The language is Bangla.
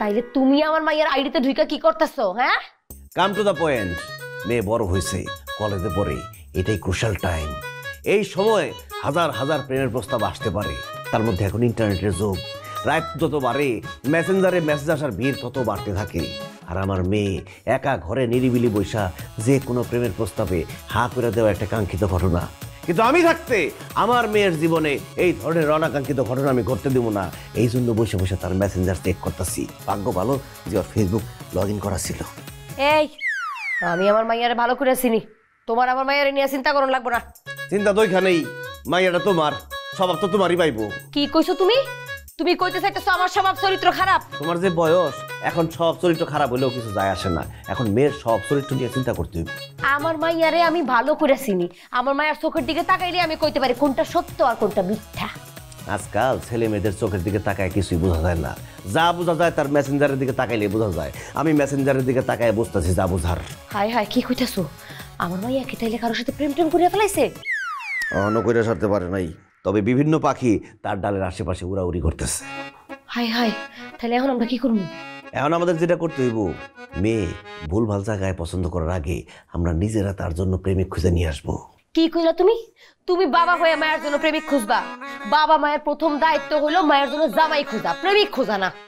তাইলে তুমি আমার মাইয়ার আইডিতে ঢুকা কি করতেছো? হ্যাঁ, কাম টু দ্য পয়েন্ট। মেয়ে বড় হয়েছে, কলেজে পড়ে, এটাই ক্রুশাল টাইম। এই সময় হাজার হাজার প্রেমের প্রস্তাব আসতে পারে। তার মধ্যে এখন ইন্টারনেটের যুগ, রাত যত বাড়ে মেসেঞ্জারে মেসেজ আসার ভিড় তত বাড়তে থাকে। আর আমার মেয়ে একা ঘরে নিরিবিলি বৈশা যে কোনো প্রেমের প্রস্তাবে হা করে দেওয়া একটা কাঙ্ক্ষিত ঘটনা। কিন্তু আমি থাকতে আমার মেয়ের জীবনে এই ধরনের অনাকাঙ্ক্ষিত ঘটনা আমি করতে দেবো না। এই জন্য বসে বসে তার মেসেঞ্জার চেক করতেছি। ভাগ্য ভালো যে ওর ফেসবুক লগ ইন করা ছিল। এই আমি আমার মাইয়ারে ভালো করে চিনি, তোমার আমার মাইয়ারে নিয়ে চিন্তা করুন লাগবো না। চিন্তা তো ওইখানেই, মাইয়াটা তোমার, স্বভাব তো তোমারই পাইবো। কি কইছো তুমি? তুমি কইতে চাইতেছো আমার স্বভাব চরিত্র খারাপ? তোমার যে বয়স, এখন সব চরিত্র খারাপ হলেও কিছু যায় আসে না। এখন মেয়ের সব চরিত্র নিয়ে চিন্তা করতে হবে। আমার মাইয়ারে আমি ভালো করে চিনি, আমার মায়ের চোখের দিকে তাকাইলে আমি কইতে পারি কোনটা সত্য আর কোনটা মিথ্যা। আজকাল ছেলে মেয়েদের চোখের দিকে তাকায় কিছুই বোঝা যায় না। যা বোঝা যায় তার মেসেঞ্জারের দিকে তাকাইলে বোঝা যায়। আমি মেসেঞ্জারের দিকে তাকায় বুঝতেছি যা বোঝার। হায় হায়, কি কইতাছো? আমার মাইয়া কি তাইলে কারোর সাথে প্রেম টেম করিয়া ফেলাইছে? অন্য করে সারতে পারে নাই, তবে বিভিন্ন পাখি তার ডালের আশেপাশে উড়াউড়ি করতেছে। হায় হায়, তাহলে এখন আমরা কি করবো? এখন আমাদের যেটা করতে হইব, মেয়ে ভুলভাল জায়গায় পছন্দ করার আগে আমরা নিজেরা তার জন্য প্রেমিক খুঁজে নিয়ে আসবো। কি কইলা তুমি? তুমি বাবা হয়ে মায়ের জন্য প্রেমিক খুঁজবা? বাবা মায়ের প্রথম দায়িত্ব হলো মায়ের জন্য জামাই খোঁজা, প্রেমিক খোঁজা না।